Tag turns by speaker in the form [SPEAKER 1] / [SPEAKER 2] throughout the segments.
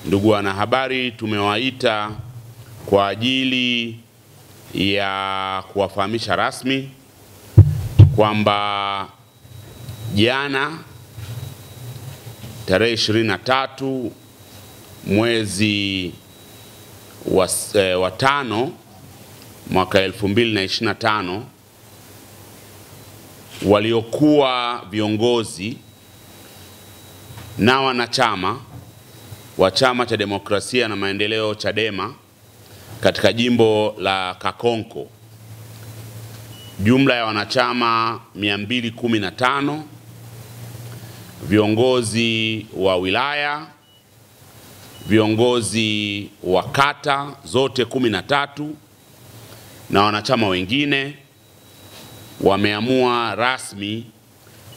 [SPEAKER 1] Ndugu wanahabari, tumewaita kwa ajili ya kuwafahamisha rasmi kwamba jana tarehe 23 mwezi wa 5 mwaka 2025 waliokuwa viongozi na wanachama wa Chama cha Demokrasia na Maendeleo Chadema katika jimbo la Kakonko, jumla ya wanachama 215, viongozi wa wilaya, viongozi wa kata zote 13 na wanachama wengine wameamua rasmi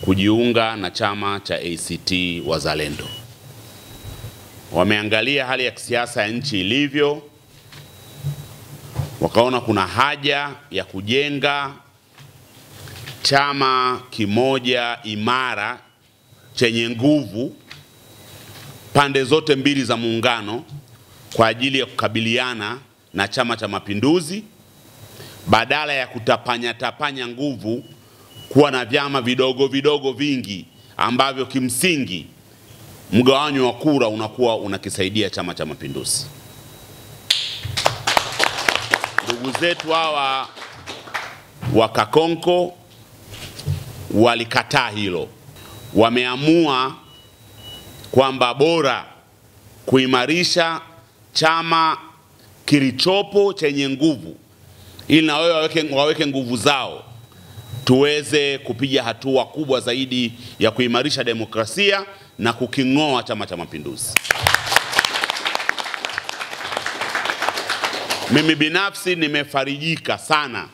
[SPEAKER 1] kujiunga na chama cha ACT Wazalendo. Wameangalia hali ya kisiasa ya nchi ilivyo, wakaona kuna haja ya kujenga chama kimoja imara chenye nguvu pande zote mbili za muungano kwa ajili ya kukabiliana na Chama cha Mapinduzi, badala ya kutapanya nguvu kuwa na vyama vidogo vidogo vingi ambavyo kimsingi mgawanyo wa kura unakuwa unakisaidia Chama cha Mapinduzi. Ndugu zetu hawa wa Kakonko walikataa hilo. Wameamua kwamba bora kuimarisha chama kilichopo chenye nguvu ili na wao waweke nguvu zao, tuweze kupiga hatua kubwa zaidi ya kuimarisha demokrasia na kuking'oa Chama cha Mapinduzi. Mimi binafsi nimefarijika sana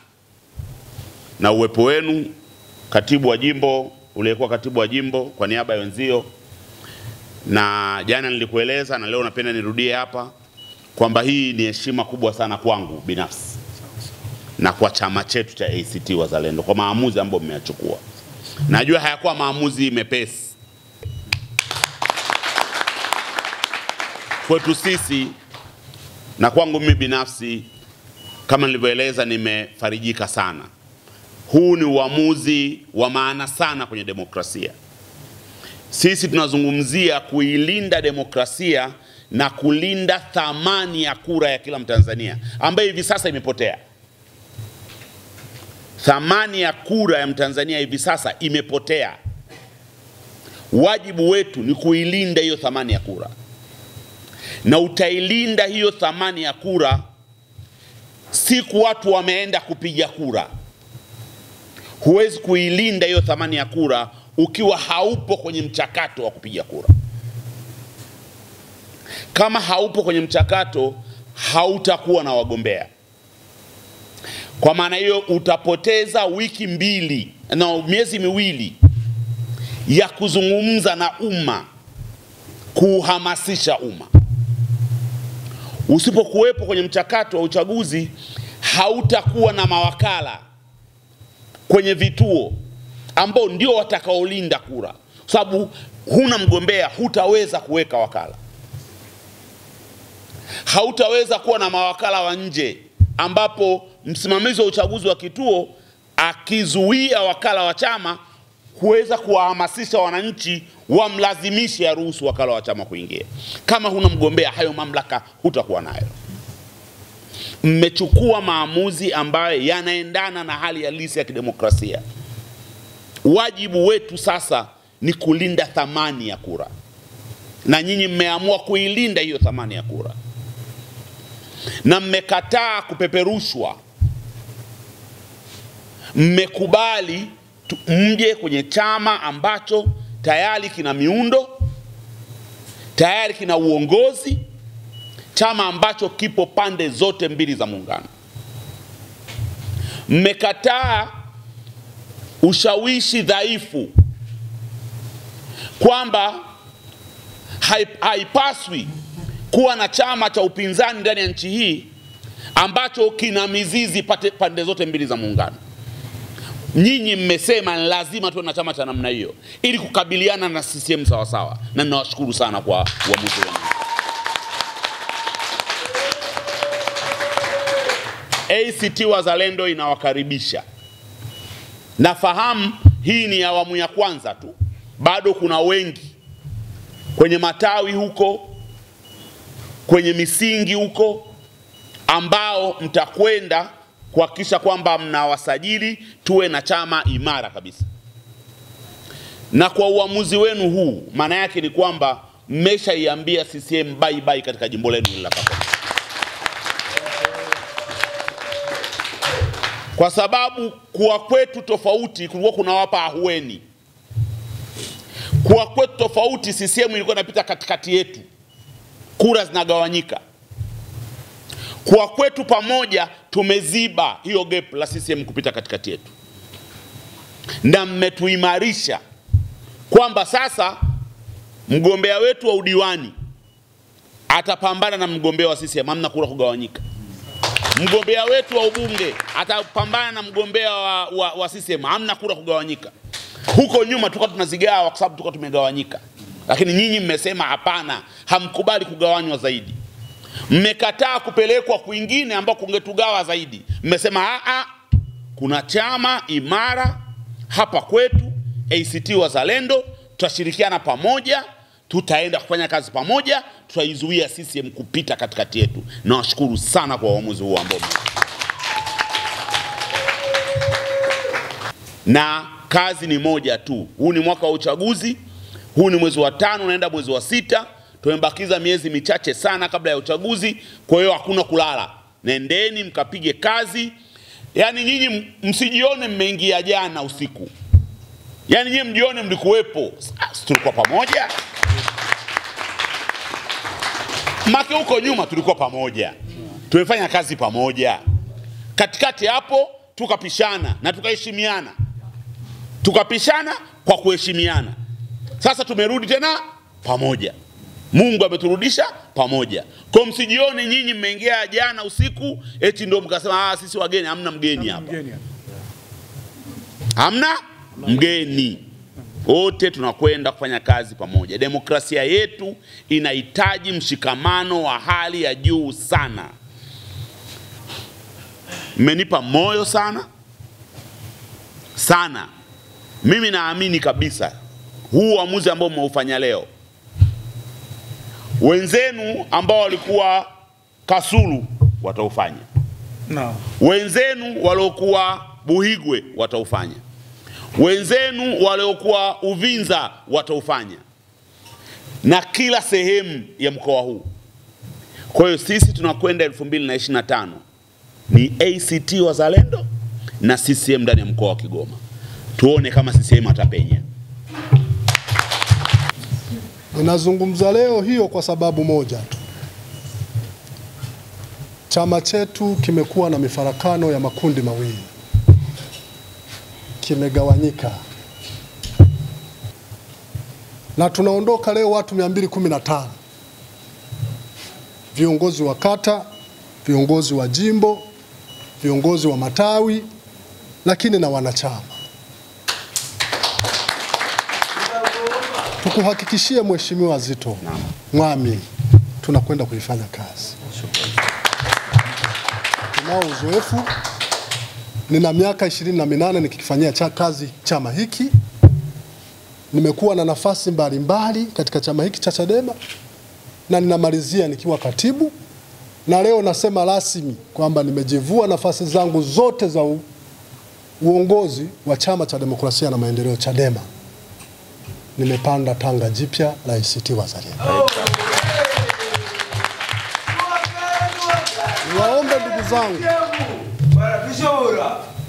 [SPEAKER 1] na uwepo wenu, katibu wa jimbo, uliyekuwa katibu wa jimbo kwa niaba ya wenzio, na jana nilikueleza na leo napenda nirudie hapa kwamba hii ni heshima kubwa sana kwangu binafsi na kwa chama chetu cha ACT Wazalendo kwa maamuzi ambayo mmeyachukua. Najua hayakuwa maamuzi mepesi kwetu sisi, na kwangu mimi binafsi kama nilivyoeleza nimefarijika sana. Huu ni uamuzi wa maana sana kwenye demokrasia. Sisi tunazungumzia kuilinda demokrasia na kulinda thamani ya kura ya kila Mtanzania ambayo hivi sasa imepotea. Thamani ya kura ya Mtanzania hivi sasa imepotea. Wajibu wetu ni kuilinda hiyo thamani ya kura. Na utailinda hiyo thamani ya kura siku watu wameenda kupiga kura. Huwezi kuilinda hiyo thamani ya kura ukiwa haupo kwenye mchakato wa kupiga kura. Kama haupo kwenye mchakato, hautakuwa na wagombea. Kwa maana hiyo utapoteza wiki mbili na miezi miwili ya kuzungumza na umma, kuhamasisha umma. Usipokuwepo kwenye mchakato wa uchaguzi, hautakuwa na mawakala kwenye vituo ambao ndio watakaolinda kura. Sababu huna mgombea, hutaweza kuweka wakala. Hautaweza kuwa na mawakala wa nje ambapo msimamizi wa uchaguzi wa kituo akizuia wakala wa chama kuweza kuwahamasisha wananchi wamlazimishe aruhusu wakala wa chama kuingia. Kama huna mgombea, hayo mamlaka hutakuwa nayo. Mmechukua maamuzi ambayo yanaendana na hali halisi ya kidemokrasia. Wajibu wetu sasa ni kulinda thamani ya kura, na nyinyi mmeamua kuilinda hiyo thamani ya kura, na mmekataa kupeperushwa. Mmekubali mje kwenye chama ambacho tayari kina miundo, tayari kina uongozi, chama ambacho kipo pande zote mbili za muungano. Mmekataa ushawishi dhaifu kwamba haipaswi kuwa na chama cha upinzani ndani ya nchi hii ambacho kina mizizi pande zote mbili za muungano. Nyinyi mmesema lazima tuwe na chama cha namna hiyo ili kukabiliana na CCM sawa sawa, na ninawashukuru sana kwa uamuzi wenu. ACT Wazalendo inawakaribisha. Nafahamu hii ni awamu ya kwanza tu, bado kuna wengi kwenye matawi huko, kwenye misingi huko, ambao mtakwenda kuhakikisha kwamba mnawasajili tuwe na chama imara kabisa. Na kwa uamuzi wenu huu, maana yake ni kwamba mmeshaiambia CCM bye bye katika jimbo lenu la Kakonko. Kwa sababu kuwa kwetu tofauti kulikuwa kunawapa ahueni. Kuwa kwetu tofauti, CCM ilikuwa inapita katikati yetu, kura zinagawanyika. Kuwa kwetu pamoja, tumeziba hiyo gap la CCM kupita katikati yetu, na mmetuimarisha kwamba sasa mgombea wetu wa udiwani atapambana na mgombea wa CCM, hamna kura kugawanyika. Mgombea wetu wa ubunge atapambana na mgombea wa CCM, hamna kura kugawanyika. Huko nyuma tulikuwa tunazigawa kwa sababu tulikuwa tumegawanyika, lakini nyinyi mmesema hapana, hamkubali kugawanywa zaidi. Mmekataa kupelekwa kwingine ambao kungetugawa zaidi. Mmesema kuna chama imara hapa kwetu, ACT Wazalendo, tutashirikiana pamoja, tutaenda kufanya kazi pamoja, tutaizuia CCM kupita katikati yetu. Nawashukuru sana kwa uamuzi huu ambao na kazi ni moja tu. Huu ni mwaka wa uchaguzi, huu ni mwezi wa 5 unaenda mwezi wa 6. Tumebakiza miezi michache sana kabla ya uchaguzi, kwa hiyo hakuna kulala. Nendeni mkapige kazi. Yaani nyinyi msijione mmeingia jana usiku. Yaani nyinyi mjione mlikuwepo. Tulikuwa pamoja. Maki huko nyuma tulikuwa pamoja. Tumefanya kazi pamoja. Katikati hapo tukapishana na tukaheshimiana. Tukapishana kwa kuheshimiana. Sasa tumerudi tena pamoja. Mungu ameturudisha pamoja. Kwa msijione nyinyi mmeingia jana usiku eti ndio mkasema sisi wageni. Hamna mgeni hapa. Hamna mgeni. Wote tunakwenda kufanya kazi pamoja. Demokrasia yetu inahitaji mshikamano wa hali ya juu sana. Mmenipa moyo sana sana. Mimi naamini kabisa huu uamuzi ambao mmeufanya leo, wenzenu ambao walikuwa Kasulu wataufanya. Wenzenu waliokuwa Buhigwe wataufanya. Wenzenu waliokuwa Uvinza wataufanya. Na kila sehemu ya mkoa huu. Kwa hiyo sisi tunakwenda 2025 ni ACT Wazalendo na CCM ndani ya mkoa wa Kigoma. Tuone kama CCM atapenya.
[SPEAKER 2] Ninazungumza leo hiyo kwa sababu moja tu. Chama chetu kimekuwa na mifarakano ya makundi mawili. Kimegawanyika. Na tunaondoka leo watu 215. Viongozi wa kata, viongozi wa jimbo, viongozi wa matawi, lakini na wanachama. Tukuhakikishie Mheshimiwa Zitto Mwami, tunakwenda kuifanya kazi. Tunao uzoefu. Nina miaka 28 nikikifanyia kazi chama hiki. Nimekuwa na nafasi mbalimbali katika chama hiki cha Chadema na ninamalizia nikiwa katibu, na leo nasema rasmi kwamba nimejivua nafasi zangu zote za uongozi wa Chama cha Demokrasia na Maendeleo Chadema. Nimepanda tanga jipya la ACT Wazalendo.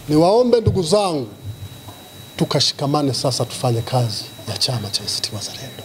[SPEAKER 2] Niwaombe ndugu zangu tukashikamane sasa tufanye kazi ya chama cha ACT Wazalendo.